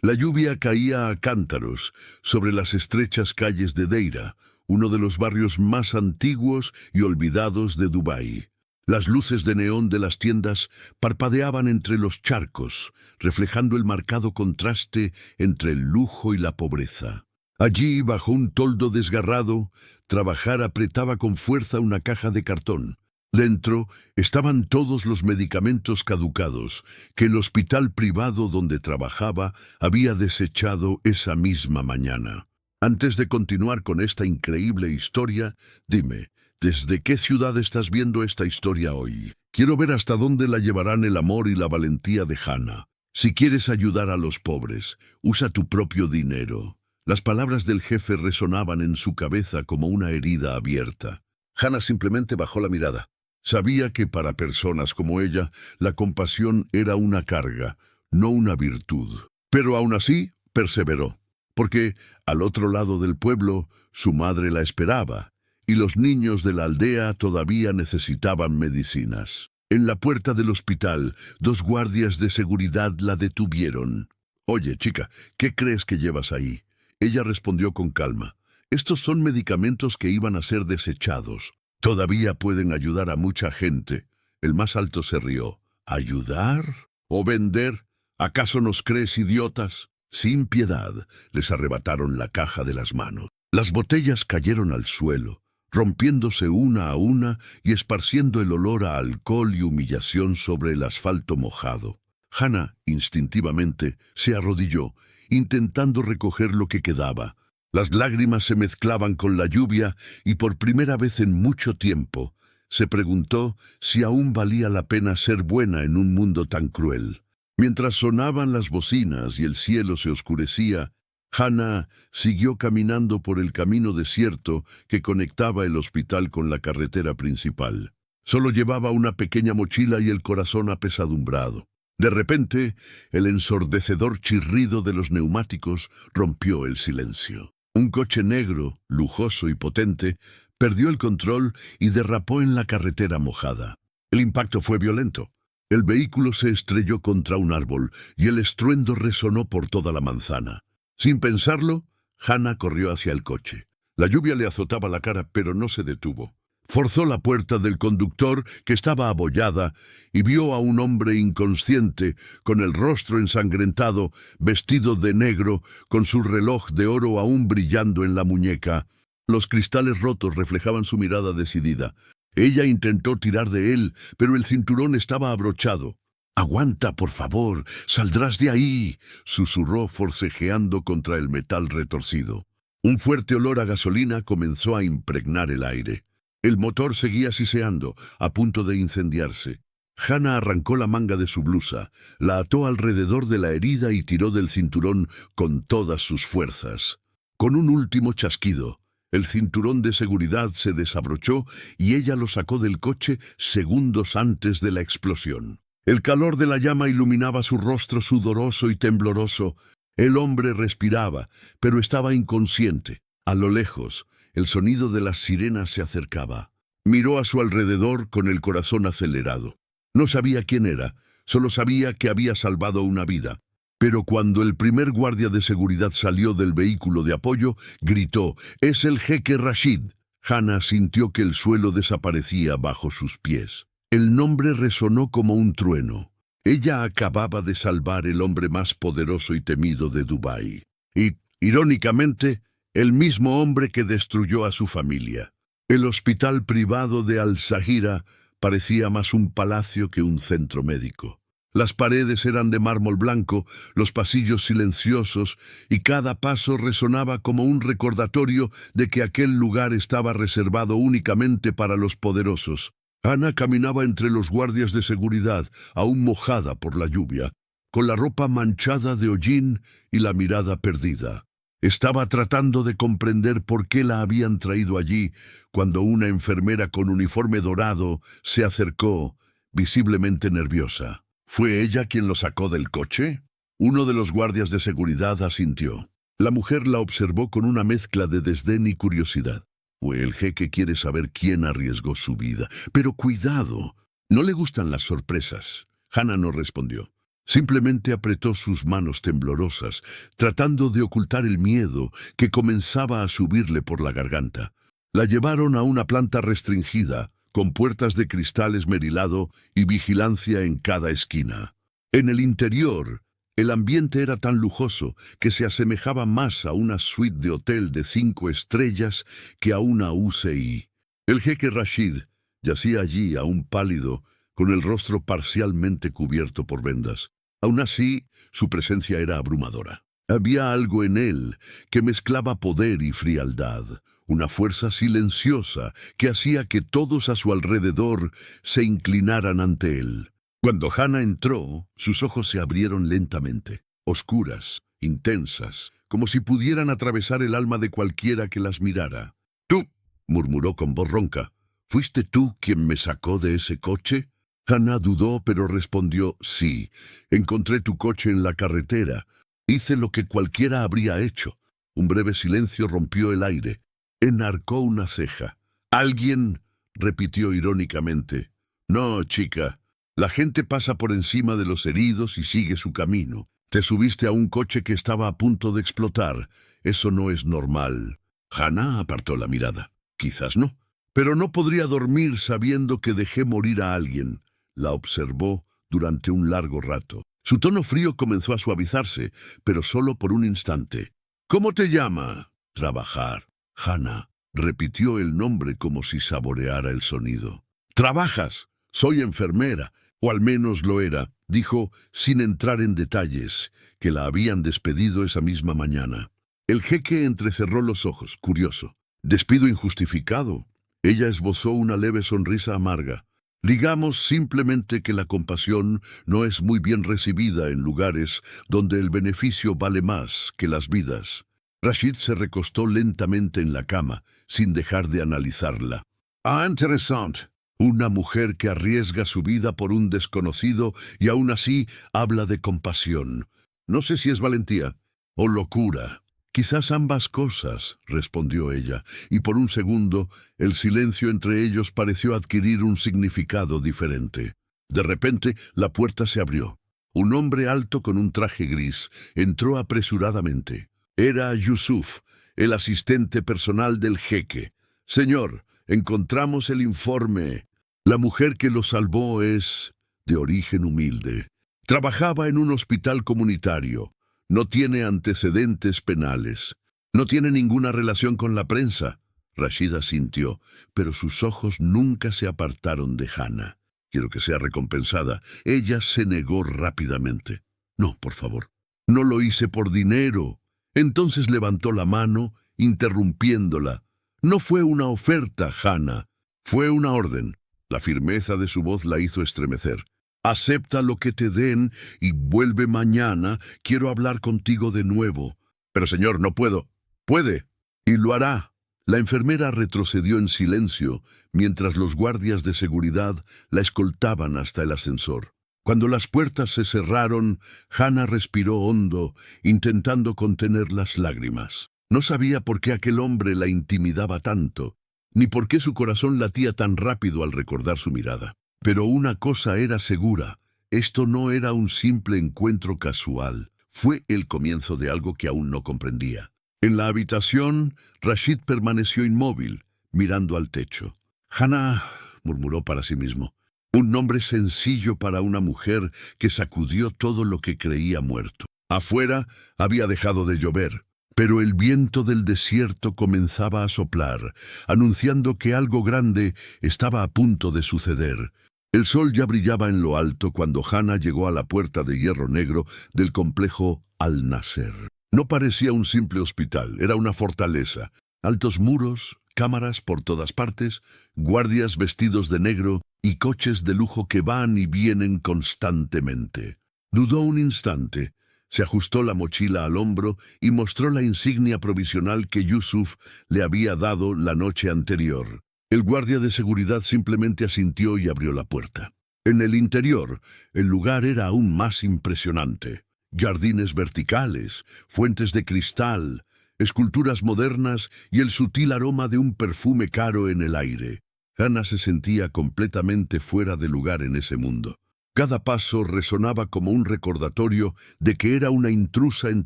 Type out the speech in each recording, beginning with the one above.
La lluvia caía a cántaros sobre las estrechas calles de Deira, uno de los barrios más antiguos y olvidados de Dubái. Las luces de neón de las tiendas parpadeaban entre los charcos, reflejando el marcado contraste entre el lujo y la pobreza. Allí, bajo un toldo desgarrado, trabajar apretaba con fuerza una caja de cartón. Dentro estaban todos los medicamentos caducados que el hospital privado donde trabajaba había desechado esa misma mañana. Antes de continuar con esta increíble historia, dime, ¿desde qué ciudad estás viendo esta historia hoy? Quiero ver hasta dónde la llevarán el amor y la valentía de Hannah. Si quieres ayudar a los pobres, usa tu propio dinero. Las palabras del jefe resonaban en su cabeza como una herida abierta. Hannah simplemente bajó la mirada. Sabía que para personas como ella, la compasión era una carga, no una virtud. Pero aún así, perseveró, porque al otro lado del pueblo, su madre la esperaba, y los niños de la aldea todavía necesitaban medicinas. En la puerta del hospital, 2 guardias de seguridad la detuvieron. «Oye, chica, ¿qué crees que llevas ahí?». Ella respondió con calma. «Estos son medicamentos que iban a ser desechados. Todavía pueden ayudar a mucha gente». El más alto se rió. «¿Ayudar? ¿O vender? ¿Acaso nos crees idiotas?». Sin piedad, les arrebataron la caja de las manos. Las botellas cayeron al suelo, rompiéndose una a una y esparciendo el olor a alcohol y humillación sobre el asfalto mojado. Hannah, instintivamente, se arrodilló, intentando recoger lo que quedaba. Las lágrimas se mezclaban con la lluvia y por primera vez en mucho tiempo se preguntó si aún valía la pena ser buena en un mundo tan cruel. Mientras sonaban las bocinas y el cielo se oscurecía, Hannah siguió caminando por el camino desierto que conectaba el hospital con la carretera principal. Solo llevaba una pequeña mochila y el corazón apesadumbrado. De repente, el ensordecedor chirrido de los neumáticos rompió el silencio. Un coche negro, lujoso y potente, perdió el control y derrapó en la carretera mojada. El impacto fue violento. El vehículo se estrelló contra un árbol y el estruendo resonó por toda la manzana. Sin pensarlo, Hannah corrió hacia el coche. La lluvia le azotaba la cara, pero no se detuvo. Forzó la puerta del conductor, que estaba abollada, y vio a un hombre inconsciente, con el rostro ensangrentado, vestido de negro, con su reloj de oro aún brillando en la muñeca. Los cristales rotos reflejaban su mirada decidida. Ella intentó tirar de él, pero el cinturón estaba abrochado. «Aguanta, por favor, saldrás de ahí», susurró forcejeando contra el metal retorcido. Un fuerte olor a gasolina comenzó a impregnar el aire. El motor seguía siseando, a punto de incendiarse. Hannah arrancó la manga de su blusa, la ató alrededor de la herida y tiró del cinturón con todas sus fuerzas. Con un último chasquido, el cinturón de seguridad se desabrochó y ella lo sacó del coche segundos antes de la explosión. El calor de la llama iluminaba su rostro sudoroso y tembloroso. El hombre respiraba, pero estaba inconsciente. A lo lejos, el sonido de las sirenas se acercaba. Miró a su alrededor con el corazón acelerado. No sabía quién era, solo sabía que había salvado una vida. Pero cuando el primer guardia de seguridad salió del vehículo de apoyo, gritó: «¡Es el jeque Rashid!». Hannah sintió que el suelo desaparecía bajo sus pies. El nombre resonó como un trueno. Ella acababa de salvar el hombre más poderoso y temido de Dubái. Y, irónicamente, el mismo hombre que destruyó a su familia. El hospital privado de Al-Sahira parecía más un palacio que un centro médico. Las paredes eran de mármol blanco, los pasillos silenciosos, y cada paso resonaba como un recordatorio de que aquel lugar estaba reservado únicamente para los poderosos. Hannah caminaba entre los guardias de seguridad, aún mojada por la lluvia, con la ropa manchada de hollín y la mirada perdida. Estaba tratando de comprender por qué la habían traído allí, cuando una enfermera con uniforme dorado se acercó, visiblemente nerviosa. ¿Fue ella quien lo sacó del coche? Uno de los guardias de seguridad asintió. La mujer la observó con una mezcla de desdén y curiosidad. «O el jeque quiere saber quién arriesgó su vida. Pero cuidado, no le gustan las sorpresas». Hannah no respondió. Simplemente apretó sus manos temblorosas, tratando de ocultar el miedo que comenzaba a subirle por la garganta. La llevaron a una planta restringida, con puertas de cristal esmerilado y vigilancia en cada esquina. En el interior, el ambiente era tan lujoso que se asemejaba más a una suite de hotel de 5 estrellas que a una UCI. El jeque Rashid yacía allí aún pálido, con el rostro parcialmente cubierto por vendas. Aún así, su presencia era abrumadora. Había algo en él que mezclaba poder y frialdad, una fuerza silenciosa que hacía que todos a su alrededor se inclinaran ante él. Cuando Hannah entró, sus ojos se abrieron lentamente, oscuras, intensas, como si pudieran atravesar el alma de cualquiera que las mirara. «Tú», murmuró con voz ronca, «¿fuiste tú quien me sacó de ese coche?» Hannah dudó, pero respondió, «Sí, encontré tu coche en la carretera. Hice lo que cualquiera habría hecho». Un breve silencio rompió el aire. Enarcó una ceja. «¿Alguien?», repitió irónicamente. «No, chica. La gente pasa por encima de los heridos y sigue su camino. Te subiste a un coche que estaba a punto de explotar. Eso no es normal». Hannah apartó la mirada. «Quizás no. Pero no podría dormir sabiendo que dejé morir a alguien». La observó durante un largo rato. Su tono frío comenzó a suavizarse, pero solo por un instante. «¿Cómo te llama?» «Trabajar». Hannah repitió el nombre como si saboreara el sonido. «¿Trabajas?» «Soy enfermera, o al menos lo era», dijo, sin entrar en detalles, que la habían despedido esa misma mañana. El jeque entrecerró los ojos, curioso. «¿Despido injustificado?» Ella esbozó una leve sonrisa amarga. «Digamos simplemente que la compasión no es muy bien recibida en lugares donde el beneficio vale más que las vidas». Rashid se recostó lentamente en la cama, sin dejar de analizarla. «Ah, interesante. Una mujer que arriesga su vida por un desconocido y aún así habla de compasión. No sé si es valentía o locura». «Quizás ambas cosas», respondió ella, y por un segundo el silencio entre ellos pareció adquirir un significado diferente. De repente la puerta se abrió. Un hombre alto con un traje gris entró apresuradamente. Era Yusuf, el asistente personal del jeque. «Señor, encontramos el informe. La mujer que lo salvó es de origen humilde. Trabajaba en un hospital comunitario. No tiene antecedentes penales. No tiene ninguna relación con la prensa». Rashid asintió, pero sus ojos nunca se apartaron de Hannah. «Quiero que sea recompensada». Ella se negó rápidamente. «No, por favor. No lo hice por dinero». Entonces levantó la mano, interrumpiéndola. «No fue una oferta, Hannah. Fue una orden». La firmeza de su voz la hizo estremecer. «Acepta lo que te den y vuelve mañana. Quiero hablar contigo de nuevo». «Pero señor, no puedo». «Puede, y lo hará». La enfermera retrocedió en silencio mientras los guardias de seguridad la escoltaban hasta el ascensor. Cuando las puertas se cerraron, Hannah respiró hondo, intentando contener las lágrimas. No sabía por qué aquel hombre la intimidaba tanto, ni por qué su corazón latía tan rápido al recordar su mirada. Pero una cosa era segura, esto no era un simple encuentro casual, fue el comienzo de algo que aún no comprendía. En la habitación, Rashid permaneció inmóvil, mirando al techo. «Hannah», murmuró para sí mismo, un nombre sencillo para una mujer que sacudió todo lo que creía muerto. Afuera había dejado de llover, pero el viento del desierto comenzaba a soplar, anunciando que algo grande estaba a punto de suceder. El sol ya brillaba en lo alto cuando Hannah llegó a la puerta de hierro negro del complejo Al-Nasser. No parecía un simple hospital, era una fortaleza. Altos muros, cámaras por todas partes, guardias vestidos de negro y coches de lujo que van y vienen constantemente. Dudó un instante, se ajustó la mochila al hombro y mostró la insignia provisional que Yusuf le había dado la noche anterior. El guardia de seguridad simplemente asintió y abrió la puerta. En el interior, el lugar era aún más impresionante. Jardines verticales, fuentes de cristal, esculturas modernas y el sutil aroma de un perfume caro en el aire. Hannah se sentía completamente fuera de lugar en ese mundo. Cada paso resonaba como un recordatorio de que era una intrusa en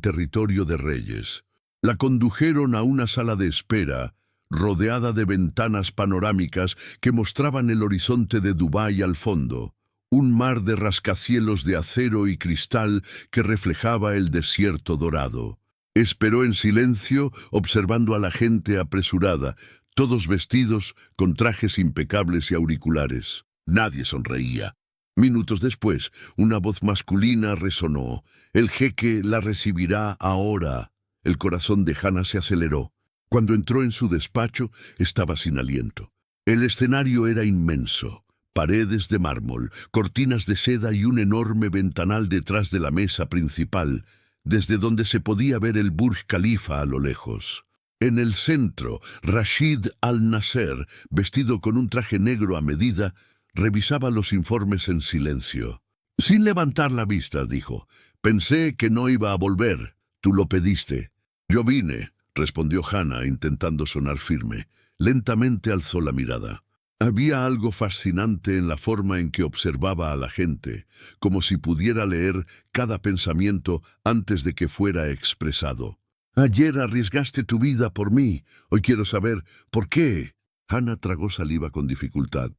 territorio de reyes. La condujeron a una sala de espera, rodeada de ventanas panorámicas que mostraban el horizonte de Dubái al fondo, un mar de rascacielos de acero y cristal que reflejaba el desierto dorado. Esperó en silencio, observando a la gente apresurada, todos vestidos con trajes impecables y auriculares. Nadie sonreía. Minutos después, una voz masculina resonó. «El jeque la recibirá ahora». El corazón de Hannah se aceleró. Cuando entró en su despacho, estaba sin aliento. El escenario era inmenso. Paredes de mármol, cortinas de seda y un enorme ventanal detrás de la mesa principal, desde donde se podía ver el Burj Khalifa a lo lejos. En el centro, Rashid Al-Nasser, vestido con un traje negro a medida, revisaba los informes en silencio. Sin levantar la vista, dijo: «Pensé que no iba a volver. Tú lo pediste». «Yo vine», respondió Hannah, intentando sonar firme. Lentamente alzó la mirada. Había algo fascinante en la forma en que observaba a la gente, como si pudiera leer cada pensamiento antes de que fuera expresado. «Ayer arriesgaste tu vida por mí. Hoy quiero saber por qué». Hannah tragó saliva con dificultad.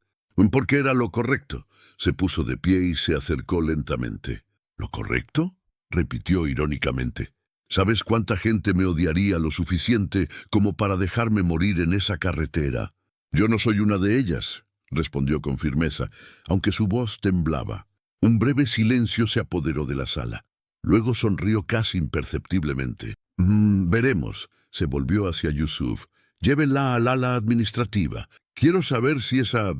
«Porque era lo correcto». Se puso de pie y se acercó lentamente. «¿Lo correcto?», repitió irónicamente. «¿Sabes cuánta gente me odiaría lo suficiente como para dejarme morir en esa carretera?» «Yo no soy una de ellas», respondió con firmeza, aunque su voz temblaba. Un breve silencio se apoderó de la sala. Luego sonrió casi imperceptiblemente. Veremos», se volvió hacia Yusuf. «Llévenla al ala administrativa. Quiero saber si esa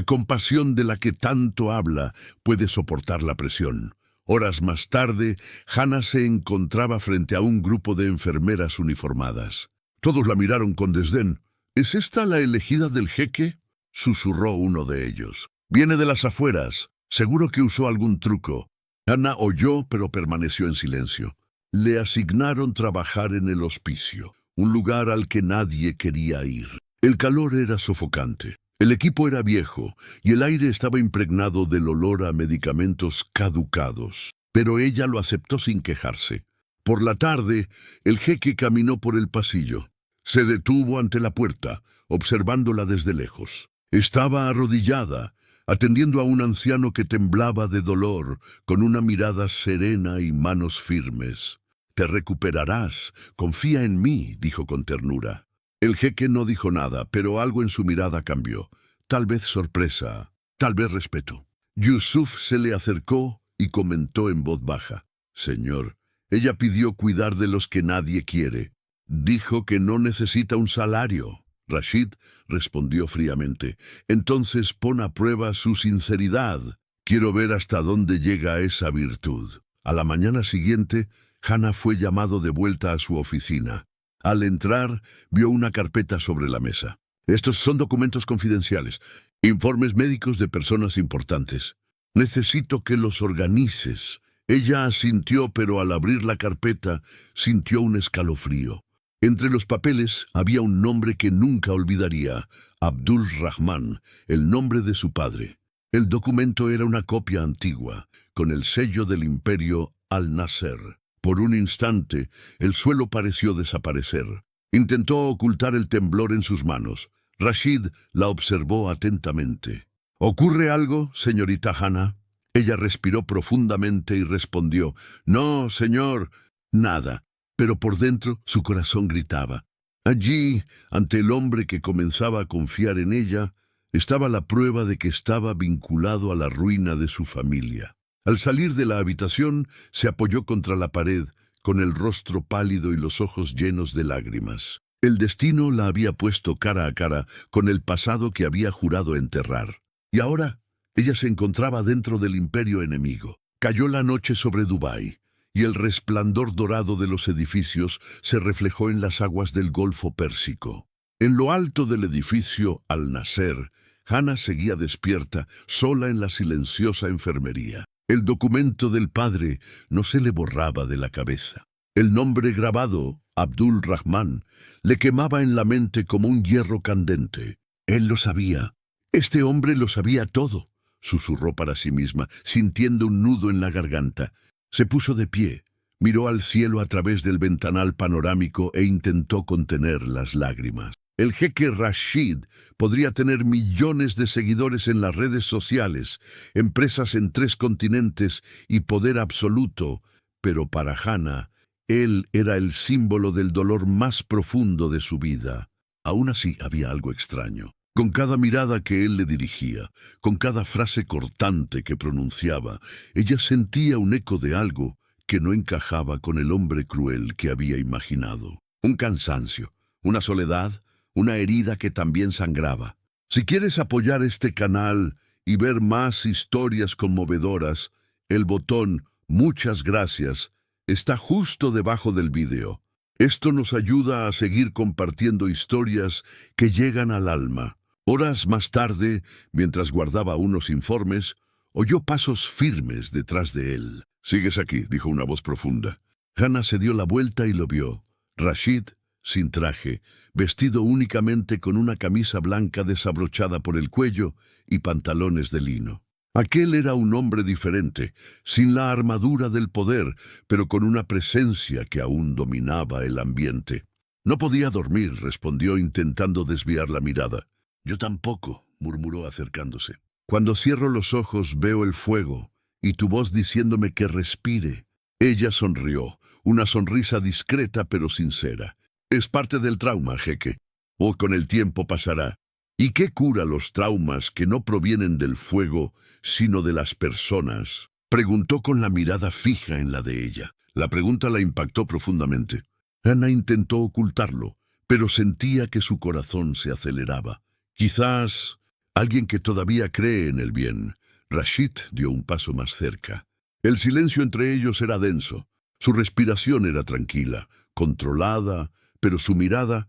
compasión de la que tanto habla puede soportar la presión». Horas más tarde, Hannah se encontraba frente a un grupo de enfermeras uniformadas. Todos la miraron con desdén. «¿Es esta la elegida del jeque?», susurró uno de ellos. «Viene de las afueras. Seguro que usó algún truco». Hannah oyó, pero permaneció en silencio. Le asignaron trabajar en el hospicio, un lugar al que nadie quería ir. El calor era sofocante. El equipo era viejo y el aire estaba impregnado del olor a medicamentos caducados, pero ella lo aceptó sin quejarse. Por la tarde, el jeque caminó por el pasillo. Se detuvo ante la puerta, observándola desde lejos. Estaba arrodillada, atendiendo a un anciano que temblaba de dolor, con una mirada serena y manos firmes. «Te recuperarás, confía en mí», dijo con ternura. El jeque no dijo nada, pero algo en su mirada cambió. Tal vez sorpresa, tal vez respeto. Yusuf se le acercó y comentó en voz baja: «Señor, ella pidió cuidar de los que nadie quiere. Dijo que no necesita un salario». Rashid respondió fríamente: «Entonces pon a prueba su sinceridad. Quiero ver hasta dónde llega esa virtud». A la mañana siguiente, Hannah fue llamado de vuelta a su oficina. Al entrar, vio una carpeta sobre la mesa. «Estos son documentos confidenciales, informes médicos de personas importantes. Necesito que los organices». Ella asintió, pero al abrir la carpeta, sintió un escalofrío. Entre los papeles había un nombre que nunca olvidaría: Abdul Rahman, el nombre de su padre. El documento era una copia antigua, con el sello del imperio Al-Nasser. Por un instante, el suelo pareció desaparecer. Intentó ocultar el temblor en sus manos. Rashid la observó atentamente. «¿Ocurre algo, señorita Hannah?» Ella respiró profundamente y respondió: «No, señor, nada». Pero por dentro su corazón gritaba. Allí, ante el hombre que comenzaba a confiar en ella, estaba la prueba de que estaba vinculado a la ruina de su familia. Al salir de la habitación, se apoyó contra la pared, con el rostro pálido y los ojos llenos de lágrimas. El destino la había puesto cara a cara con el pasado que había jurado enterrar. Y ahora, ella se encontraba dentro del imperio enemigo. Cayó la noche sobre Dubái, y el resplandor dorado de los edificios se reflejó en las aguas del Golfo Pérsico. En lo alto del edificio Al-Nasser, Hannah seguía despierta, sola en la silenciosa enfermería. El documento del padre no se le borraba de la cabeza. El nombre grabado, Abdul Rahman, le quemaba en la mente como un hierro candente. Él lo sabía. Este hombre lo sabía todo. susurró para sí misma, sintiendo un nudo en la garganta. Se puso de pie, miró al cielo a través del ventanal panorámico e intentó contener las lágrimas. El jeque Rashid podría tener millones de seguidores en las redes sociales, empresas en 3 continentes y poder absoluto, pero para Hannah, él era el símbolo del dolor más profundo de su vida. Aún así había algo extraño. Con cada mirada que él le dirigía, con cada frase cortante que pronunciaba, ella sentía un eco de algo que no encajaba con el hombre cruel que había imaginado. Un cansancio, una soledad, una herida que también sangraba. Si quieres apoyar este canal y ver más historias conmovedoras, el botón "Muchas gracias" está justo debajo del video. Esto nos ayuda a seguir compartiendo historias que llegan al alma. Horas más tarde, mientras guardaba unos informes, oyó pasos firmes detrás de él. «Sigues aquí», dijo una voz profunda. Hannah se dio la vuelta y lo vio. Rashid, sin traje, vestido únicamente con una camisa blanca desabrochada por el cuello y pantalones de lino. Aquel era un hombre diferente, sin la armadura del poder, pero con una presencia que aún dominaba el ambiente. «No podía dormir», respondió intentando desviar la mirada. «Yo tampoco», murmuró acercándose. «Cuando cierro los ojos veo el fuego y tu voz diciéndome que respire». Ella sonrió, una sonrisa discreta pero sincera. «Es parte del trauma, jeque. O con el tiempo pasará». «¿Y qué cura los traumas que no provienen del fuego, sino de las personas?», preguntó con la mirada fija en la de ella. La pregunta la impactó profundamente. Hannah intentó ocultarlo, pero sentía que su corazón se aceleraba. «Quizás alguien que todavía cree en el bien». Rashid dio un paso más cerca. El silencio entre ellos era denso. Su respiración era tranquila, controlada, pero su mirada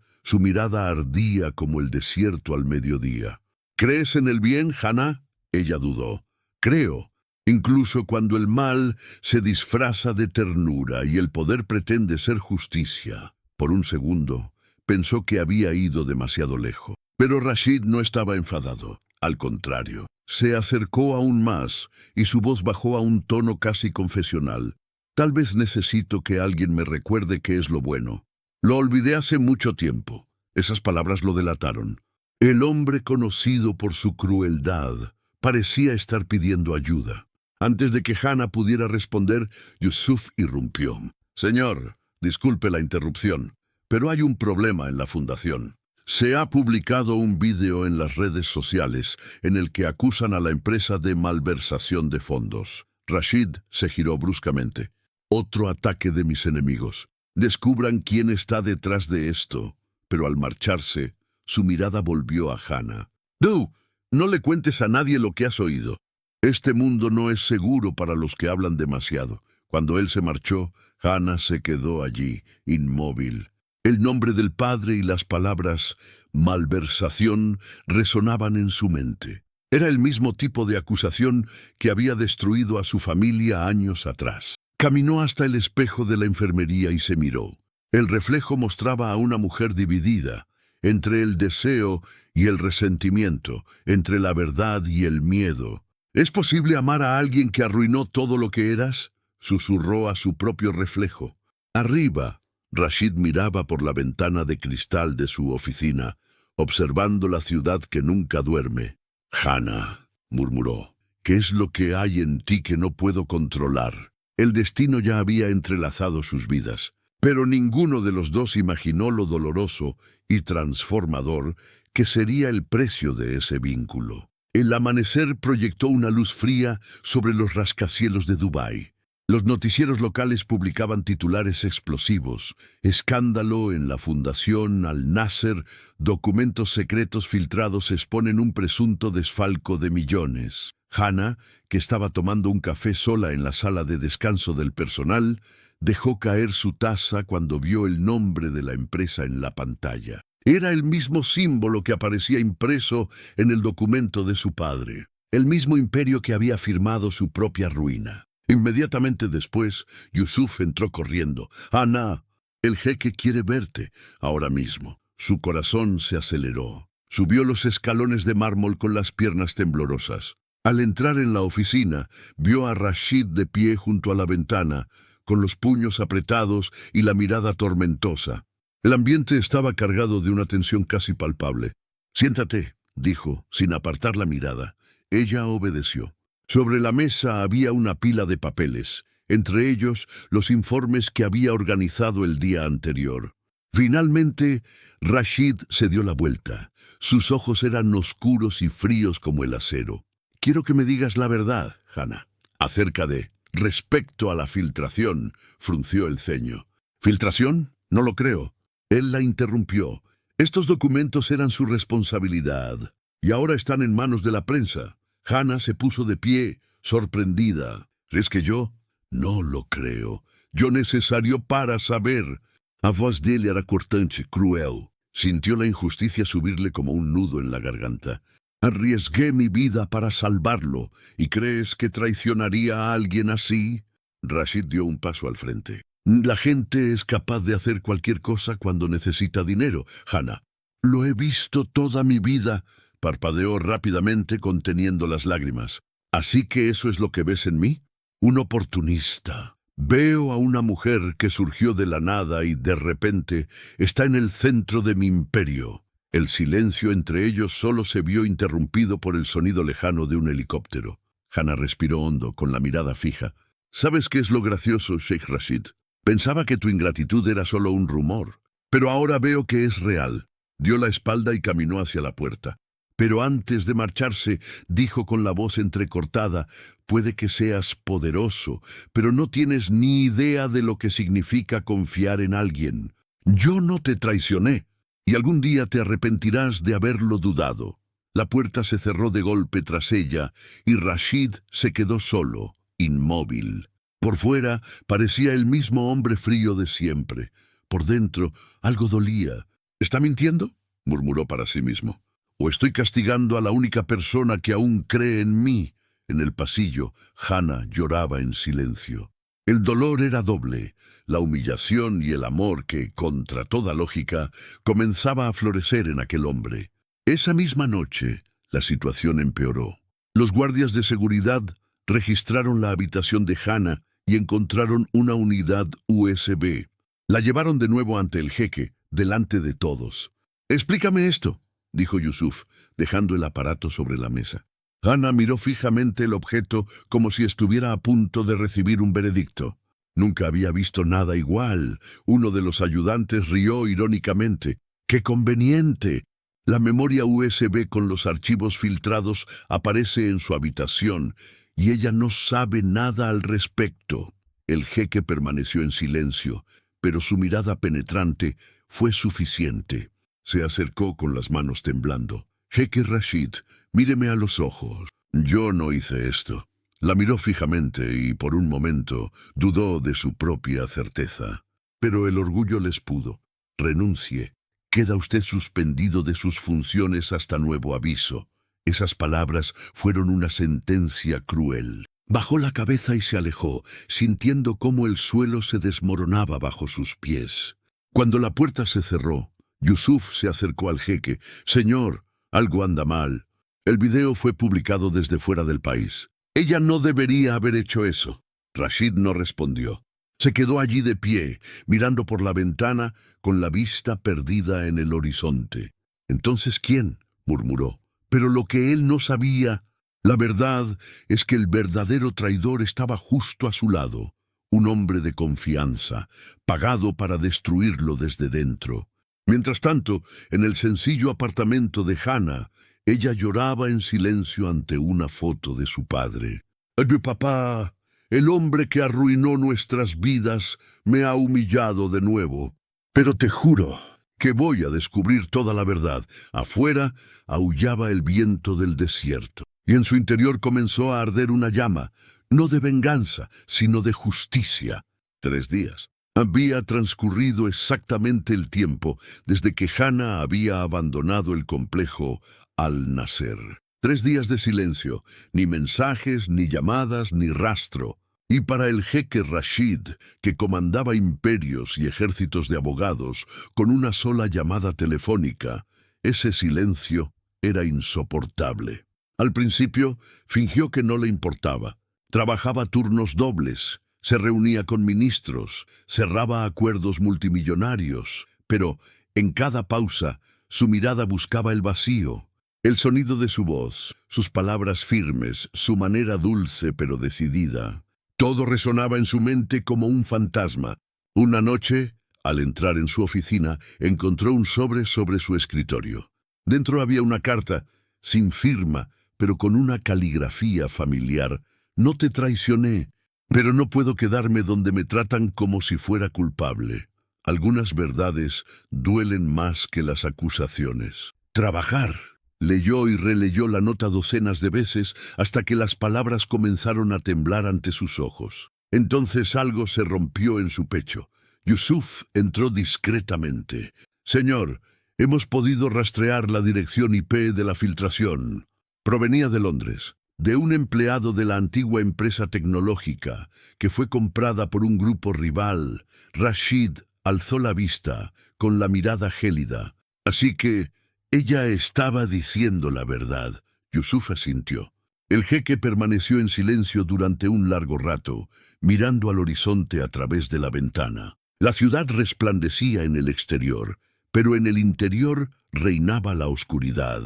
ardía como el desierto al mediodía. «¿Crees en el bien, Hannah?», ella dudó. «Creo, incluso cuando el mal se disfraza de ternura y el poder pretende ser justicia». Por un segundo, pensó que había ido demasiado lejos. Pero Rashid no estaba enfadado. Al contrario, se acercó aún más y su voz bajó a un tono casi confesional. «Tal vez necesito que alguien me recuerde qué es lo bueno. Lo olvidé hace mucho tiempo». Esas palabras lo delataron. El hombre conocido por su crueldad parecía estar pidiendo ayuda. Antes de que Hannah pudiera responder, Yusuf irrumpió. «Señor, disculpe la interrupción, pero hay un problema en la fundación. Se ha publicado un vídeo en las redes sociales en el que acusan a la empresa de malversación de fondos». Rashid se giró bruscamente. «Otro ataque de mis enemigos. Descubran quién está detrás de esto». Pero al marcharse, su mirada volvió a Hannah. «Tú, no le cuentes a nadie lo que has oído. Este mundo no es seguro para los que hablan demasiado». Cuando él se marchó, Hannah se quedó allí, inmóvil. El nombre del padre y las palabras «malversación» resonaban en su mente. Era el mismo tipo de acusación que había destruido a su familia años atrás. Caminó hasta el espejo de la enfermería y se miró. El reflejo mostraba a una mujer dividida, entre el deseo y el resentimiento, entre la verdad y el miedo. «¿Es posible amar a alguien que arruinó todo lo que eras?», susurró a su propio reflejo. Arriba, Rashid miraba por la ventana de cristal de su oficina, observando la ciudad que nunca duerme. «Hannah», murmuró, «¿qué es lo que hay en ti que no puedo controlar?». El destino ya había entrelazado sus vidas, pero ninguno de los dos imaginó lo doloroso y transformador que sería el precio de ese vínculo. El amanecer proyectó una luz fría sobre los rascacielos de Dubái. Los noticieros locales publicaban titulares explosivos: «Escándalo en la Fundación Al Nasser, documentos secretos filtrados exponen un presunto desfalco de millones». Hannah, que estaba tomando un café sola en la sala de descanso del personal, dejó caer su taza cuando vio el nombre de la empresa en la pantalla. Era el mismo símbolo que aparecía impreso en el documento de su padre, el mismo imperio que había firmado su propia ruina. Inmediatamente después, Yusuf entró corriendo. «Hannah, el jeque quiere verte ahora mismo». Su corazón se aceleró. Subió los escalones de mármol con las piernas temblorosas. Al entrar en la oficina, vio a Rashid de pie junto a la ventana, con los puños apretados y la mirada tormentosa. El ambiente estaba cargado de una tensión casi palpable. «Siéntate», dijo, sin apartar la mirada. Ella obedeció. Sobre la mesa había una pila de papeles, entre ellos los informes que había organizado el día anterior. Finalmente, Rashid se dio la vuelta. Sus ojos eran oscuros y fríos como el acero. «Quiero que me digas la verdad, Hannah, acerca de... Respecto a la filtración», frunció el ceño. «¿Filtración? No lo creo». Él la interrumpió. Estos documentos eran su responsabilidad, y ahora están en manos de la prensa. Hannah se puso de pie, sorprendida. «¿Crees que yo?» «No lo creo. Yo necesario para saber». A voz de él era cortante, cruel. Sintió la injusticia subirle como un nudo en la garganta. «Arriesgué mi vida para salvarlo, ¿y crees que traicionaría a alguien así?» Rashid dio un paso al frente. «La gente es capaz de hacer cualquier cosa cuando necesita dinero, Hannah. Lo he visto toda mi vida», parpadeó rápidamente conteniendo las lágrimas. «¿Así que eso es lo que ves en mí? Un oportunista. Veo a una mujer que surgió de la nada y de repente está en el centro de mi imperio». El silencio entre ellos solo se vio interrumpido por el sonido lejano de un helicóptero. Hannah respiró hondo, con la mirada fija. «¿Sabes qué es lo gracioso, Sheikh Rashid? Pensaba que tu ingratitud era solo un rumor, pero ahora veo que es real». Dio la espalda y caminó hacia la puerta. Pero antes de marcharse, dijo con la voz entrecortada: «Puede que seas poderoso, pero no tienes ni idea de lo que significa confiar en alguien. Yo no te traicioné, y algún día te arrepentirás de haberlo dudado». La puerta se cerró de golpe tras ella, y Rashid se quedó solo, inmóvil. Por fuera parecía el mismo hombre frío de siempre. Por dentro algo dolía. «¿Está mintiendo?», murmuró para sí mismo. «¿O estoy castigando a la única persona que aún cree en mí?». En el pasillo, Hannah lloraba en silencio. El dolor era doble, la humillación y el amor que, contra toda lógica, comenzaba a florecer en aquel hombre. Esa misma noche, la situación empeoró. Los guardias de seguridad registraron la habitación de Hannah y encontraron una unidad USB. La llevaron de nuevo ante el jeque, delante de todos. «Explícame esto», dijo Yusuf, dejando el aparato sobre la mesa. Hannah miró fijamente el objeto como si estuviera a punto de recibir un veredicto. Nunca había visto nada igual. Uno de los ayudantes rió irónicamente. «¡Qué conveniente! La memoria USB con los archivos filtrados aparece en su habitación, y ella no sabe nada al respecto». El jeque permaneció en silencio, pero su mirada penetrante fue suficiente. Se acercó con las manos temblando. «Jeque Rashid, míreme a los ojos. Yo no hice esto». La miró fijamente y por un momento dudó de su propia certeza. Pero el orgullo les pudo. «Renuncie. Queda usted suspendido de sus funciones hasta nuevo aviso». Esas palabras fueron una sentencia cruel. Bajó la cabeza y se alejó, sintiendo cómo el suelo se desmoronaba bajo sus pies. Cuando la puerta se cerró, Yusuf se acercó al jeque. «Señor, algo anda mal. El video fue publicado desde fuera del país. Ella no debería haber hecho eso». Rashid no respondió. Se quedó allí de pie, mirando por la ventana, con la vista perdida en el horizonte. «¿Entonces quién?», murmuró. Pero lo que él no sabía, la verdad es que el verdadero traidor estaba justo a su lado. Un hombre de confianza, pagado para destruirlo desde dentro. Mientras tanto, en el sencillo apartamento de Hannah, ella lloraba en silencio ante una foto de su padre. «Mi papá, el hombre que arruinó nuestras vidas, me ha humillado de nuevo. Pero te juro que voy a descubrir toda la verdad». Afuera aullaba el viento del desierto, y en su interior comenzó a arder una llama, no de venganza, sino de justicia. 3 días. Había transcurrido exactamente el tiempo desde que Hannah había abandonado el complejo Al-Nasser. 3 días de silencio, ni mensajes, ni llamadas, ni rastro. Y para el jeque Rashid, que comandaba imperios y ejércitos de abogados con una sola llamada telefónica, ese silencio era insoportable. Al principio, fingió que no le importaba. Trabajaba turnos dobles, se reunía con ministros, cerraba acuerdos multimillonarios, pero en cada pausa su mirada buscaba el vacío. El sonido de su voz, sus palabras firmes, su manera dulce pero decidida. Todo resonaba en su mente como un fantasma. Una noche, al entrar en su oficina, encontró un sobre su escritorio. Dentro había una carta, sin firma, pero con una caligrafía familiar. No te traicioné, pero no puedo quedarme donde me tratan como si fuera culpable. Algunas verdades duelen más que las acusaciones. Trabajar. Leyó y releyó la nota docenas de veces hasta que las palabras comenzaron a temblar ante sus ojos. Entonces algo se rompió en su pecho. Yusuf entró discretamente. Señor, hemos podido rastrear la dirección IP de la filtración. Provenía de Londres, de un empleado de la antigua empresa tecnológica, que fue comprada por un grupo rival. Rashid alzó la vista, con la mirada gélida. Así que ella estaba diciendo la verdad. Yusuf asintió. El jeque permaneció en silencio durante un largo rato, mirando al horizonte a través de la ventana. La ciudad resplandecía en el exterior, pero en el interior reinaba la oscuridad.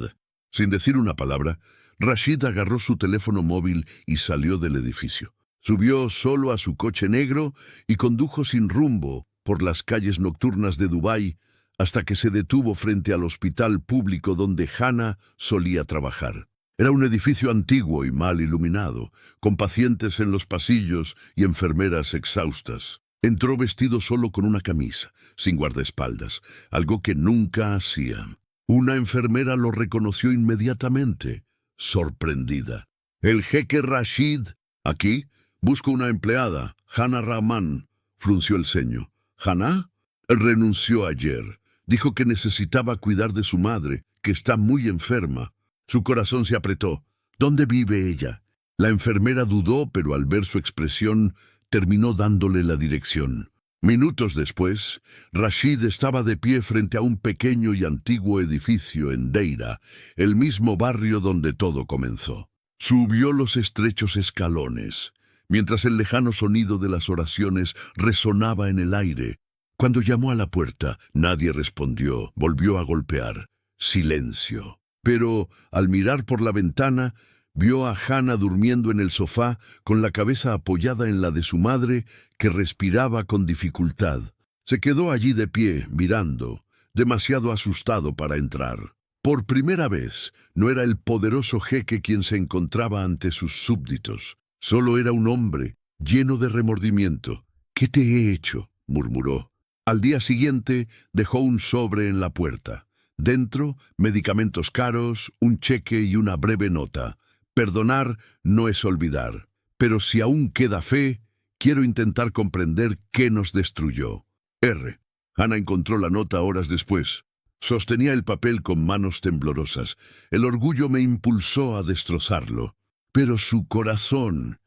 Sin decir una palabra, Rashid agarró su teléfono móvil y salió del edificio. Subió solo a su coche negro y condujo sin rumbo por las calles nocturnas de Dubái hasta que se detuvo frente al hospital público donde Hannah solía trabajar. Era un edificio antiguo y mal iluminado, con pacientes en los pasillos y enfermeras exhaustas. Entró vestido solo con una camisa, sin guardaespaldas, algo que nunca hacía. Una enfermera lo reconoció inmediatamente, sorprendida. «El jeque Rashid, aquí, busco una empleada, Hannah Rahman», frunció el ceño. «¿Hannah?» Renunció ayer. Dijo que necesitaba cuidar de su madre, que está muy enferma. Su corazón se apretó. ¿Dónde vive ella? La enfermera dudó, pero al ver su expresión, terminó dándole la dirección. Minutos después, Rashid estaba de pie frente a un pequeño y antiguo edificio en Deira, el mismo barrio donde todo comenzó. Subió los estrechos escalones, mientras el lejano sonido de las oraciones resonaba en el aire. Cuando llamó a la puerta, nadie respondió. Volvió a golpear. Silencio. Pero, al mirar por la ventana, vio a Hannah durmiendo en el sofá, con la cabeza apoyada en la de su madre, que respiraba con dificultad. Se quedó allí de pie, mirando, demasiado asustado para entrar. Por primera vez, no era el poderoso jeque quien se encontraba ante sus súbditos. Solo era un hombre, lleno de remordimiento. «¿Qué te he hecho?», murmuró. Al día siguiente, dejó un sobre en la puerta. Dentro, medicamentos caros, un cheque y una breve nota. «Perdonar no es olvidar, pero si aún queda fe, quiero intentar comprender qué nos destruyó. R». Hannah encontró la nota horas después. Sostenía el papel con manos temblorosas. El orgullo me impulsó a destrozarlo. Pero su corazón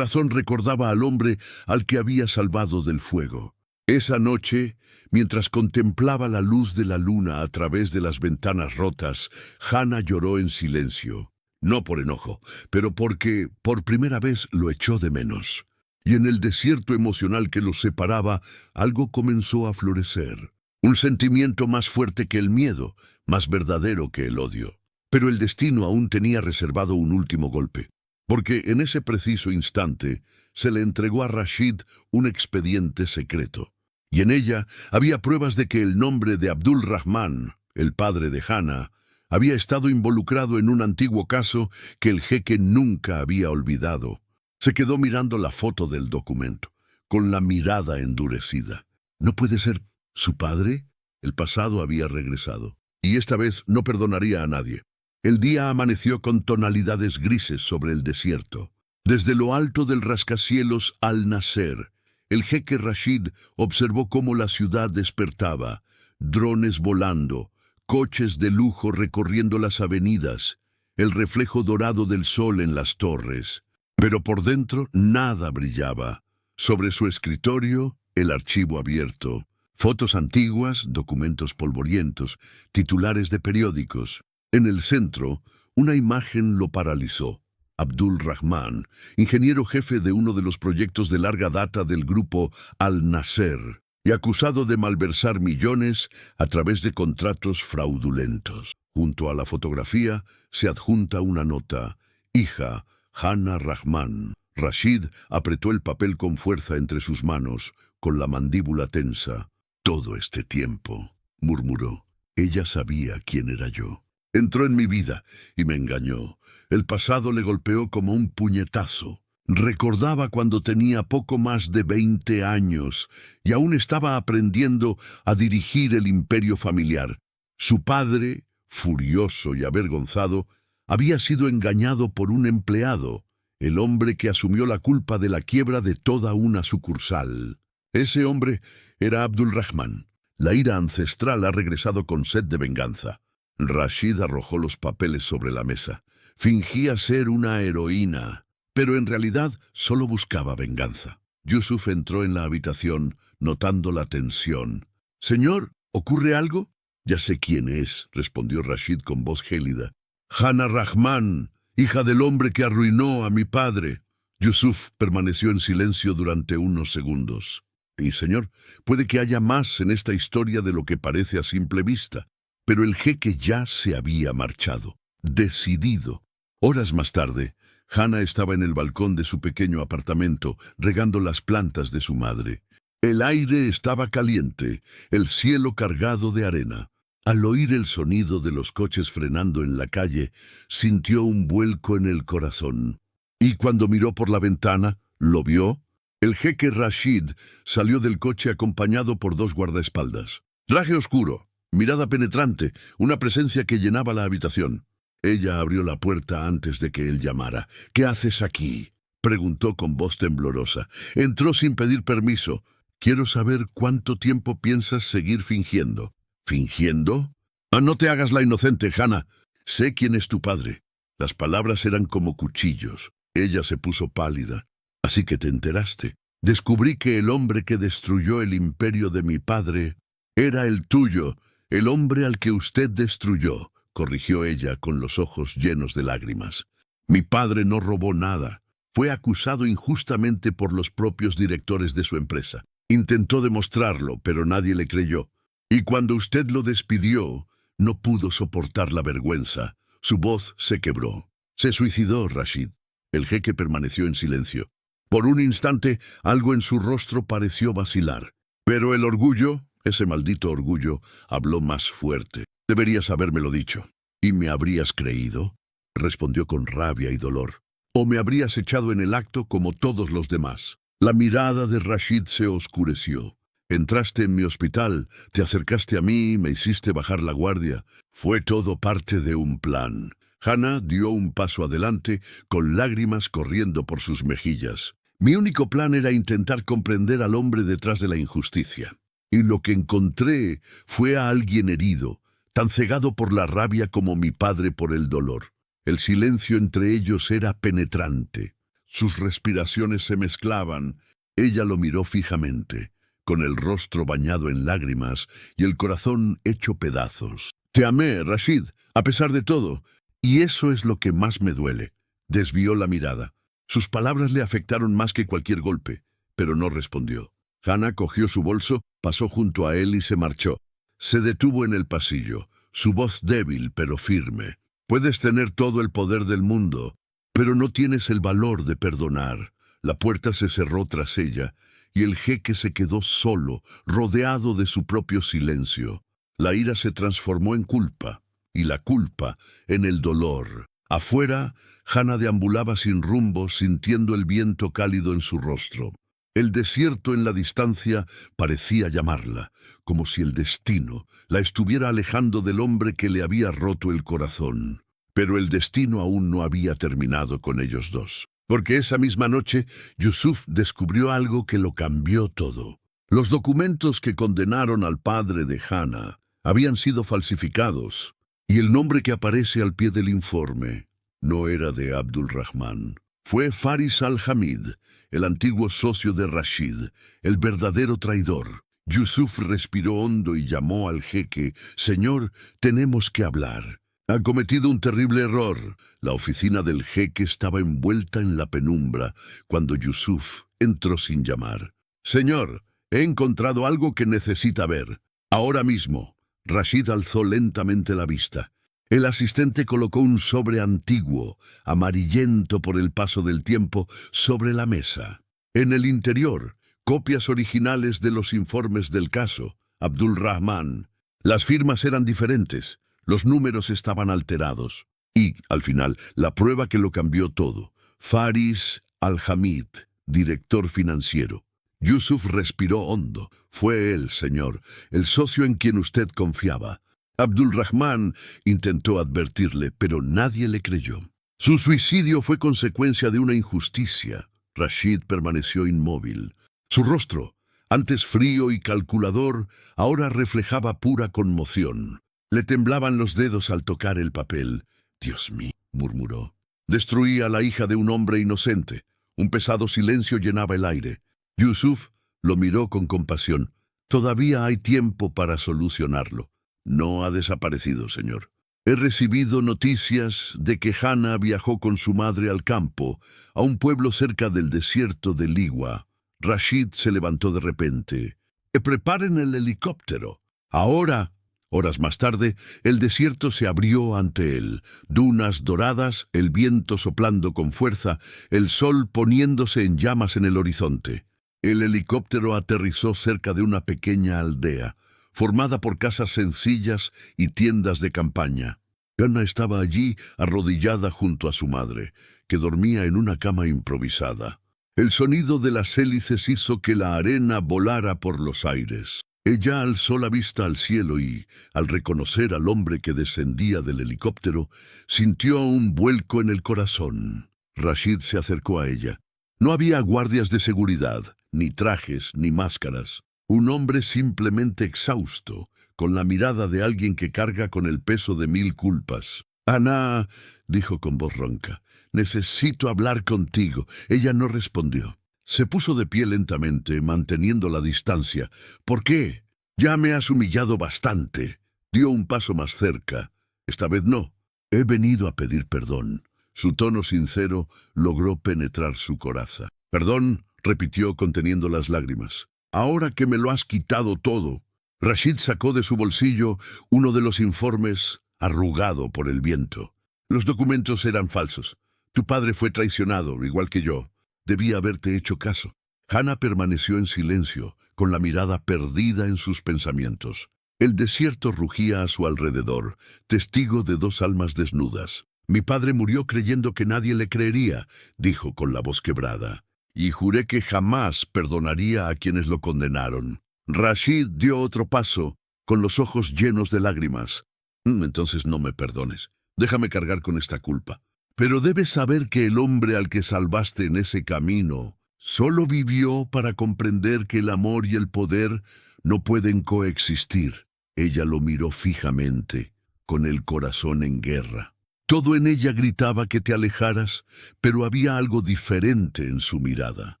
recordaba al hombre al que había salvado del fuego. Esa noche, mientras contemplaba la luz de la luna a través de las ventanas rotas, Hannah lloró en silencio. No por enojo, pero porque por primera vez lo echó de menos. Y en el desierto emocional que los separaba, algo comenzó a florecer. Un sentimiento más fuerte que el miedo, más verdadero que el odio. Pero el destino aún tenía reservado un último golpe, porque en ese preciso instante se le entregó a Rashid un expediente secreto. Y en ella había pruebas de que el nombre de Abdul Rahman, el padre de Hannah, había estado involucrado en un antiguo caso que el jeque nunca había olvidado. Se quedó mirando la foto del documento, con la mirada endurecida. ¿No puede ser su padre? El pasado había regresado, y esta vez no perdonaría a nadie. El día amaneció con tonalidades grises sobre el desierto. Desde lo alto del rascacielos Al-Nasser, el jeque Rashid observó cómo la ciudad despertaba, drones volando, coches de lujo recorriendo las avenidas, el reflejo dorado del sol en las torres. Pero por dentro nada brillaba. Sobre su escritorio, el archivo abierto, fotos antiguas, documentos polvorientos, titulares de periódicos. En el centro, Una imagen lo paralizó. Abdul Rahman, ingeniero jefe de uno de los proyectos de larga data del grupo Al-Nasser, y acusado de malversar millones a través de contratos fraudulentos. Junto a la fotografía se adjunta una nota: hija, Hana Rahman. Rashid apretó el papel con fuerza entre sus manos, con la mandíbula tensa. Todo este tiempo, murmuró, ella sabía quién era yo. Entró en mi vida y me engañó. El pasado le golpeó como un puñetazo. Recordaba cuando tenía poco más de 20 años y aún estaba aprendiendo a dirigir el imperio familiar. Su padre, furioso y avergonzado, había sido engañado por un empleado, el hombre que asumió la culpa de la quiebra de toda una sucursal. Ese hombre era Abdul Rahman. La ira ancestral ha regresado con sed de venganza. Rashid arrojó los papeles sobre la mesa. Fingía ser una heroína, pero en realidad solo buscaba venganza. Yusuf entró en la habitación, notando la tensión. «Señor, ¿ocurre algo?» «Ya sé quién es», respondió Rashid con voz gélida. «Hana Rahman, hija del hombre que arruinó a mi padre». Yusuf permaneció en silencio durante unos segundos. «Y, señor, puede que haya más en esta historia de lo que parece a simple vista». Pero el jeque ya se había marchado, decidido. Horas más tarde, Hana estaba en el balcón de su pequeño apartamento, regando las plantas de su madre. El aire estaba caliente, el cielo cargado de arena. Al oír el sonido de los coches frenando en la calle, sintió un vuelco en el corazón. Y cuando miró por la ventana, ¿lo vio? El jeque Rashid salió del coche acompañado por 2 guardaespaldas. Traje oscuro, mirada penetrante, una presencia que llenaba la habitación. Ella abrió la puerta antes de que él llamara. «¿Qué haces aquí?», preguntó con voz temblorosa. Entró sin pedir permiso. «Quiero saber cuánto tiempo piensas seguir fingiendo». «¿Fingiendo?» No te hagas la inocente, Hana. Sé quién es tu padre». Las palabras eran como cuchillos. Ella se puso pálida. «Así que te enteraste. Descubrí que el hombre que destruyó el imperio de mi padre era el tuyo, el hombre al que usted destruyó», corrigió ella con los ojos llenos de lágrimas. «Mi padre no robó nada. Fue acusado injustamente por los propios directores de su empresa. Intentó demostrarlo, pero nadie le creyó. Y cuando usted lo despidió, no pudo soportar la vergüenza. Su voz se quebró. Se suicidó, Rashid». El jeque permaneció en silencio. Por un instante, algo en su rostro pareció vacilar. Pero el orgullo, ese maldito orgullo, habló más fuerte. «Deberías habérmelo dicho». «¿Y me habrías creído?», respondió con rabia y dolor. «¿O me habrías echado en el acto como todos los demás?». La mirada de Rashid se oscureció. «Entraste en mi hospital, te acercaste a mí y me hiciste bajar la guardia. Fue todo parte de un plan». Hana dio un paso adelante, con lágrimas corriendo por sus mejillas. «Mi único plan era intentar comprender al hombre detrás de la injusticia. Y lo que encontré fue a alguien herido, tan cegado por la rabia como mi padre por el dolor. El silencio entre ellos era penetrante. Sus respiraciones se mezclaban. Ella lo miró fijamente, con el rostro bañado en lágrimas y el corazón hecho pedazos. «Te amé, Rashid, a pesar de todo, y eso es lo que más me duele». Desvió la mirada. Sus palabras le afectaron más que cualquier golpe, pero no respondió. Hana cogió su bolso, pasó junto a él y se marchó. Se detuvo en el pasillo, su voz débil pero firme. «Puedes tener todo el poder del mundo, pero no tienes el valor de perdonar». La puerta se cerró tras ella, y el jeque se quedó solo, rodeado de su propio silencio. La ira se transformó en culpa, y la culpa en el dolor. Afuera, Hana deambulaba sin rumbo, sintiendo el viento cálido en su rostro. El desierto en la distancia parecía llamarla, como si el destino la estuviera alejando del hombre que le había roto el corazón. Pero el destino aún no había terminado con ellos dos, porque esa misma noche Yusuf descubrió algo que lo cambió todo. Los documentos que condenaron al padre de Hana habían sido falsificados, y el nombre que aparece al pie del informe no era de Abdul Rahman. Fue Faris al-Hamid, el antiguo socio de Rashid, el verdadero traidor. Yusuf respiró hondo y llamó al jeque. «Señor, tenemos que hablar». Ha cometido un terrible error. La oficina del jeque estaba envuelta en la penumbra cuando Yusuf entró sin llamar. Señor, he encontrado algo que necesita ver. Ahora mismo. Rashid alzó lentamente la vista. El asistente colocó un sobre antiguo, amarillento por el paso del tiempo, sobre la mesa. En el interior, copias originales de los informes del caso. Abdul Rahman. Las firmas eran diferentes. Los números estaban alterados. Y, al final, la prueba que lo cambió todo. Faris Al-Hamid, director financiero. Yusuf respiró hondo. Fue él, señor, el socio en quien usted confiaba. Abdul Rahman intentó advertirle, pero nadie le creyó. Su suicidio fue consecuencia de una injusticia. Rashid permaneció inmóvil. Su rostro, antes frío y calculador, ahora reflejaba pura conmoción. Le temblaban los dedos al tocar el papel. «Dios mío», murmuró. Destruía a la hija de un hombre inocente. Un pesado silencio llenaba el aire. Yusuf lo miró con compasión. «Todavía hay tiempo para solucionarlo». «No ha desaparecido, señor. He recibido noticias de que Hana viajó con su madre al campo, a un pueblo cerca del desierto de Liwa». Rashid se levantó de repente. «Preparen el helicóptero. Ahora». Horas más tarde, el desierto se abrió ante él. Dunas doradas, el viento soplando con fuerza, el sol poniéndose en llamas en el horizonte. El helicóptero aterrizó cerca de una pequeña aldea, formada por casas sencillas y tiendas de campaña. Hana estaba allí, arrodillada junto a su madre, que dormía en una cama improvisada. El sonido de las hélices hizo que la arena volara por los aires. Ella alzó la vista al cielo y, al reconocer al hombre que descendía del helicóptero, sintió un vuelco en el corazón. Rashid se acercó a ella. No había guardias de seguridad, ni trajes, ni máscaras. Un hombre simplemente exhausto, con la mirada de alguien que carga con el peso de 1000 culpas. «Ana», dijo con voz ronca, «necesito hablar contigo». Ella no respondió. Se puso de pie lentamente, manteniendo la distancia. «¿Por qué? Ya me has humillado bastante». Dio un paso más cerca. «Esta vez no. He venido a pedir perdón». Su tono sincero logró penetrar su coraza. «Perdón», repitió conteniendo las lágrimas. «Ahora que me lo has quitado todo». Rashid sacó de su bolsillo uno de los informes, arrugado por el viento. «Los documentos eran falsos. Tu padre fue traicionado, igual que yo. Debía haberte hecho caso». Hana permaneció en silencio, con la mirada perdida en sus pensamientos. El desierto rugía a su alrededor, testigo de 2 almas desnudas. «Mi padre murió creyendo que nadie le creería», dijo con la voz quebrada. «Y juré que jamás perdonaría a quienes lo condenaron». Rashid dio otro paso, con los ojos llenos de lágrimas. «Entonces no me perdones. Déjame cargar con esta culpa. Pero debes saber que el hombre al que salvaste en ese camino solo vivió para comprender que el amor y el poder no pueden coexistir». Ella lo miró fijamente, con el corazón en guerra. Todo en ella gritaba que te alejaras, pero había algo diferente en su mirada.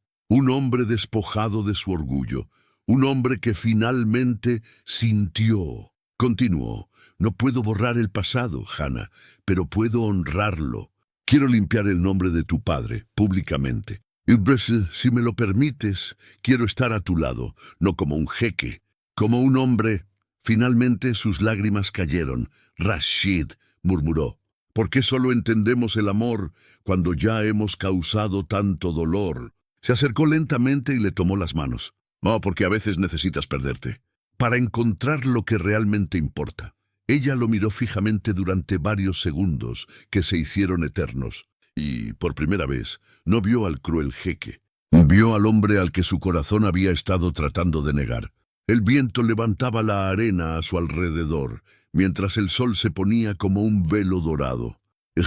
Un hombre despojado de su orgullo, un hombre que finalmente sintió. Continuó: «No puedo borrar el pasado, Hana, pero puedo honrarlo. Quiero limpiar el nombre de tu padre, públicamente. Y si me lo permites, quiero estar a tu lado, no como un jeque, como un hombre». Finalmente sus lágrimas cayeron. «Rashid», murmuró, «¿por qué solo entendemos el amor cuando ya hemos causado tanto dolor?» Se acercó lentamente y le tomó las manos. «Oh, porque a veces necesitas perderte, para encontrar lo que realmente importa». Ella lo miró fijamente durante varios segundos, que se hicieron eternos, y, por primera vez, no vio al cruel jeque. Vio al hombre al que su corazón había estado tratando de negar. El viento levantaba la arena a su alrededor, mientras el sol se ponía como un velo dorado.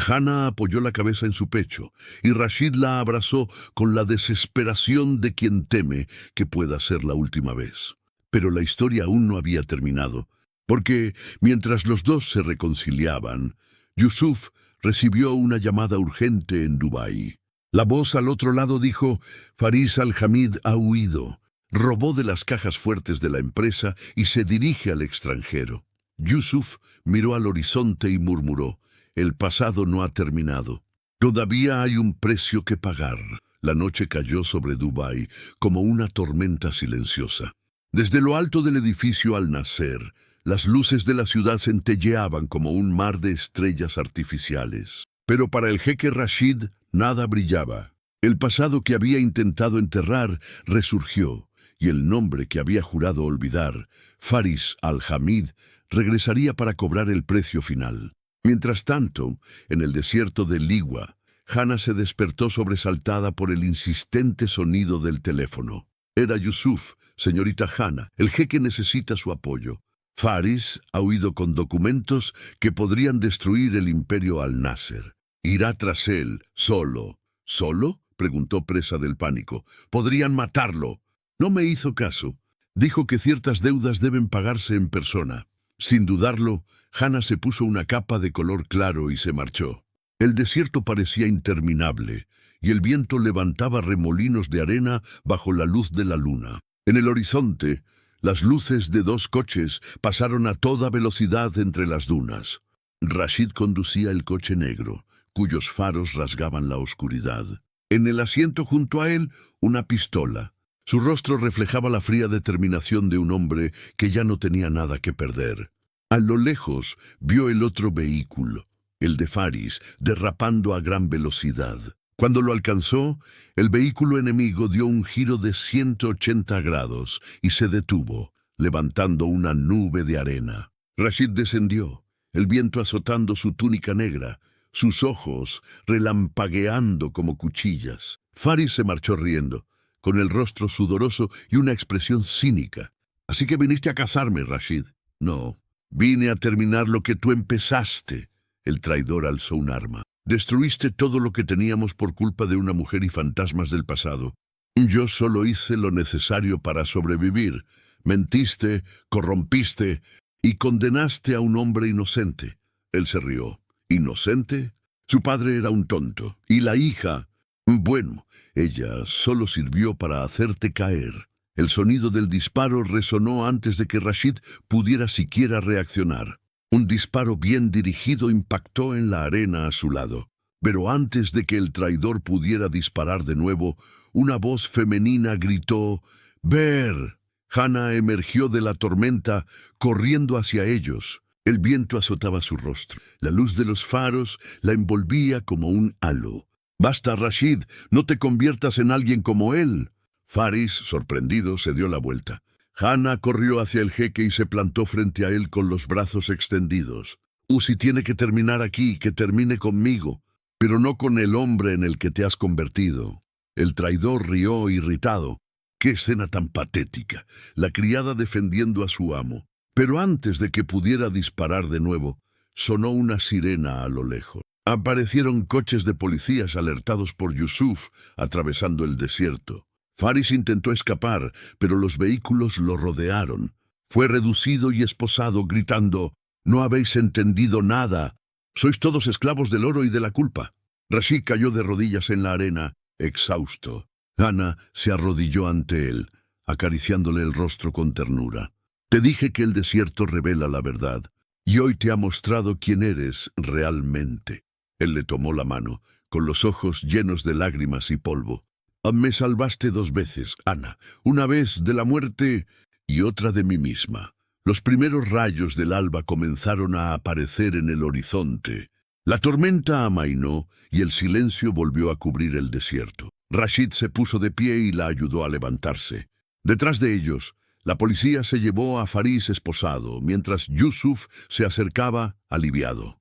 Hana apoyó la cabeza en su pecho, y Rashid la abrazó con la desesperación de quien teme que pueda ser la última vez. Pero la historia aún no había terminado, porque, mientras los dos se reconciliaban, Yusuf recibió una llamada urgente en Dubái. La voz al otro lado dijo: «Faris Al-Hamid ha huido. Robó de las cajas fuertes de la empresa y se dirige al extranjero». Yusuf miró al horizonte y murmuró: «El pasado no ha terminado. Todavía hay un precio que pagar». La noche cayó sobre Dubái como una tormenta silenciosa. Desde lo alto del edificio Al Nasser, las luces de la ciudad centelleaban como un mar de estrellas artificiales. Pero para el jeque Rashid nada brillaba. El pasado que había intentado enterrar resurgió, y el nombre que había jurado olvidar, Faris al-Hamid, regresaría para cobrar el precio final. Mientras tanto, en el desierto de Liwa, Hana se despertó sobresaltada por el insistente sonido del teléfono. Era Yusuf. «Señorita Hana, el jeque necesita su apoyo. Faris ha huido con documentos que podrían destruir el imperio Al-Nasser. Irá tras él, solo». «¿Solo?», preguntó presa del pánico. «Podrían matarlo». No me hizo caso. Dijo que ciertas deudas deben pagarse en persona. Sin dudarlo, Hana se puso una capa de color claro y se marchó. El desierto parecía interminable, y el viento levantaba remolinos de arena bajo la luz de la luna. En el horizonte, las luces de 2 coches pasaron a toda velocidad entre las dunas. Rashid conducía el coche negro, cuyos faros rasgaban la oscuridad. En el asiento junto a él, una pistola. Su rostro reflejaba la fría determinación de un hombre que ya no tenía nada que perder. A lo lejos vio el otro vehículo, el de Faris, derrapando a gran velocidad. Cuando lo alcanzó, el vehículo enemigo dio un giro de 180 grados y se detuvo, levantando una nube de arena. Rashid descendió, el viento azotando su túnica negra, sus ojos relampagueando como cuchillas. Faris se marchó riendo, con el rostro sudoroso y una expresión cínica. «¿Así que viniste a casarme, Rashid?» «No, vine a terminar lo que tú empezaste». El traidor alzó un arma. «Destruiste todo lo que teníamos por culpa de una mujer y fantasmas del pasado. Yo solo hice lo necesario para sobrevivir. Mentiste, corrompiste y condenaste a un hombre inocente». Él se rió. «¿Inocente? Su padre era un tonto. Y la hija, bueno, ella solo sirvió para hacerte caer». El sonido del disparo resonó antes de que Rashid pudiera siquiera reaccionar. Un disparo bien dirigido impactó en la arena a su lado. Pero antes de que el traidor pudiera disparar de nuevo, una voz femenina gritó: «¡Ver!». Hana emergió de la tormenta, corriendo hacia ellos. El viento azotaba su rostro. La luz de los faros la envolvía como un halo. «¡Basta, Rashid! ¡No te conviertas en alguien como él!». Faris, sorprendido, se dio la vuelta. Hana corrió hacia el jeque y se plantó frente a él con los brazos extendidos. «Si tiene que terminar aquí, que termine conmigo, pero no con el hombre en el que te has convertido». El traidor rió irritado. «¡Qué escena tan patética!». La criada defendiendo a su amo. Pero antes de que pudiera disparar de nuevo, sonó una sirena a lo lejos. Aparecieron coches de policías alertados por Yusuf, atravesando el desierto. Faris intentó escapar, pero los vehículos lo rodearon. Fue reducido y esposado, gritando: «No habéis entendido nada. Sois todos esclavos del oro y de la culpa». Rashid cayó de rodillas en la arena, exhausto. Hana se arrodilló ante él, acariciándole el rostro con ternura. «Te dije que el desierto revela la verdad, y hoy te ha mostrado quién eres realmente». Él le tomó la mano, con los ojos llenos de lágrimas y polvo. «Me salvaste 2 veces, Hana, una vez de la muerte y otra de mí misma». Los primeros rayos del alba comenzaron a aparecer en el horizonte. La tormenta amainó y el silencio volvió a cubrir el desierto. Rashid se puso de pie y la ayudó a levantarse. Detrás de ellos, la policía se llevó a Faris esposado, mientras Yusuf se acercaba aliviado.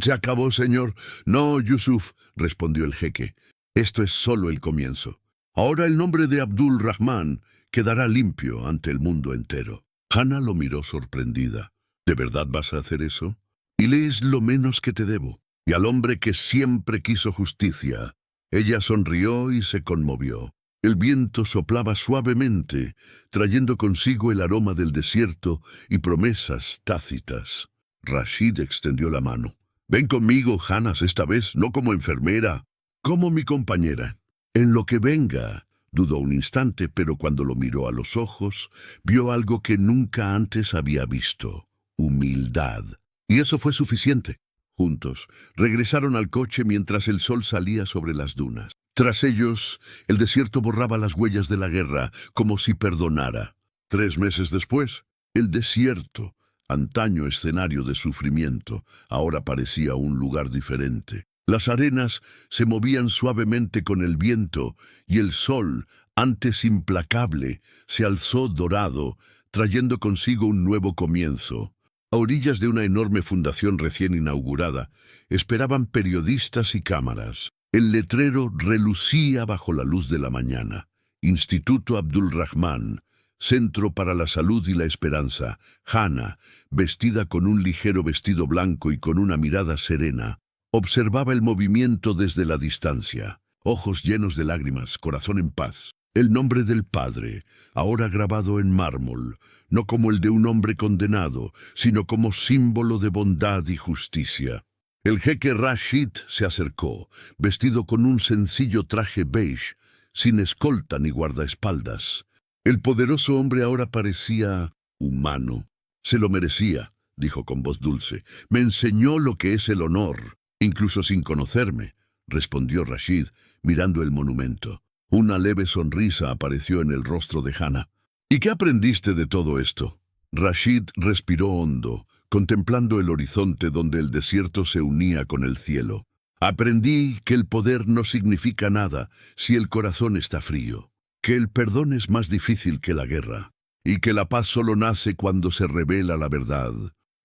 «¿Se acabó, señor?» «No, Yusuf», respondió el jeque. «Esto es solo el comienzo. Ahora el nombre de Abdul Rahman quedará limpio ante el mundo entero». Hana lo miró sorprendida. «¿De verdad vas a hacer eso? Y le es lo menos que te debo. Y al hombre que siempre quiso justicia». Ella sonrió y se conmovió. El viento soplaba suavemente, trayendo consigo el aroma del desierto y promesas tácitas. Rashid extendió la mano. «Ven conmigo, Hana, esta vez, no como enfermera, como mi compañera». «En lo que venga». Dudó un instante, pero cuando lo miró a los ojos, vio algo que nunca antes había visto: humildad. Y eso fue suficiente. Juntos, regresaron al coche mientras el sol salía sobre las dunas. Tras ellos, el desierto borraba las huellas de la guerra, como si perdonara. 3 meses después, el desierto, antaño escenario de sufrimiento, ahora parecía un lugar diferente. Las arenas se movían suavemente con el viento, y el sol, antes implacable, se alzó dorado, trayendo consigo un nuevo comienzo. A orillas de una enorme fundación recién inaugurada, esperaban periodistas y cámaras. El letrero relucía bajo la luz de la mañana. Instituto Abdul Rahman, Centro para la Salud y la Esperanza. Hannah, vestida con un ligero vestido blanco y con una mirada serena, observaba el movimiento desde la distancia. Ojos llenos de lágrimas, corazón en paz. El nombre del Padre, ahora grabado en mármol, no como el de un hombre condenado, sino como símbolo de bondad y justicia. El jeque Rashid se acercó, vestido con un sencillo traje beige, sin escolta ni guardaespaldas. El poderoso hombre ahora parecía humano. Se lo merecía, dijo con voz dulce. Me enseñó lo que es el honor, incluso sin conocerme, respondió Rashid, mirando el monumento. Una leve sonrisa apareció en el rostro de Hannah. ¿Y qué aprendiste de todo esto? Rashid respiró hondo, contemplando el horizonte donde el desierto se unía con el cielo. Aprendí que el poder no significa nada si el corazón está frío, que el perdón es más difícil que la guerra, y que la paz solo nace cuando se revela la verdad.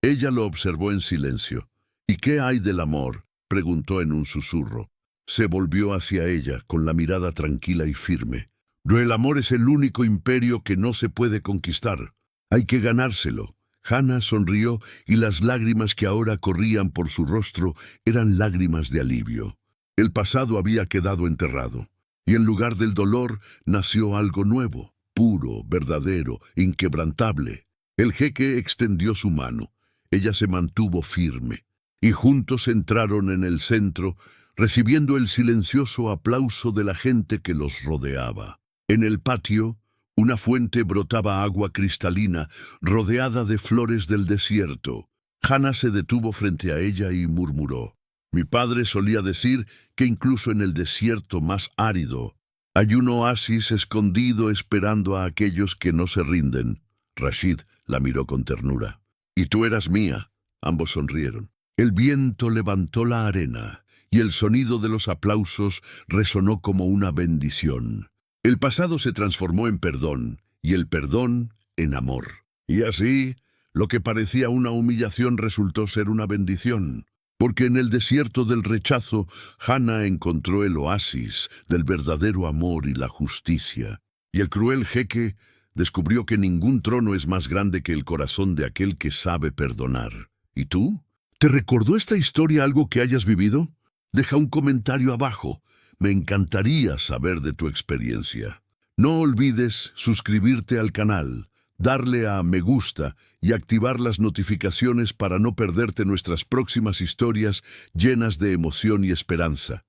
Ella lo observó en silencio. ¿Y qué hay del amor?, preguntó en un susurro. Se volvió hacia ella con la mirada tranquila y firme. El amor es el único imperio que no se puede conquistar. Hay que ganárselo. Hannah sonrió y las lágrimas que ahora corrían por su rostro eran lágrimas de alivio. El pasado había quedado enterrado, y en lugar del dolor nació algo nuevo, puro, verdadero, inquebrantable. El jeque extendió su mano. Ella se mantuvo firme, y juntos entraron en el centro, recibiendo el silencioso aplauso de la gente que los rodeaba. En el patio, una fuente brotaba agua cristalina, rodeada de flores del desierto. Hannah se detuvo frente a ella y murmuró. Mi padre solía decir que incluso en el desierto más árido, hay un oasis escondido esperando a aquellos que no se rinden. Rashid la miró con ternura. Y tú eras mía. Ambos sonrieron. El viento levantó la arena, y el sonido de los aplausos resonó como una bendición. El pasado se transformó en perdón, y el perdón en amor. Y así, lo que parecía una humillación resultó ser una bendición, porque en el desierto del rechazo, Hannah encontró el oasis del verdadero amor y la justicia. Y el cruel jeque descubrió que ningún trono es más grande que el corazón de aquel que sabe perdonar. ¿Y tú? ¿Te recordó esta historia algo que hayas vivido? Deja un comentario abajo. Me encantaría saber de tu experiencia. No olvides suscribirte al canal, darle a me gusta y activar las notificaciones para no perderte nuestras próximas historias llenas de emoción y esperanza.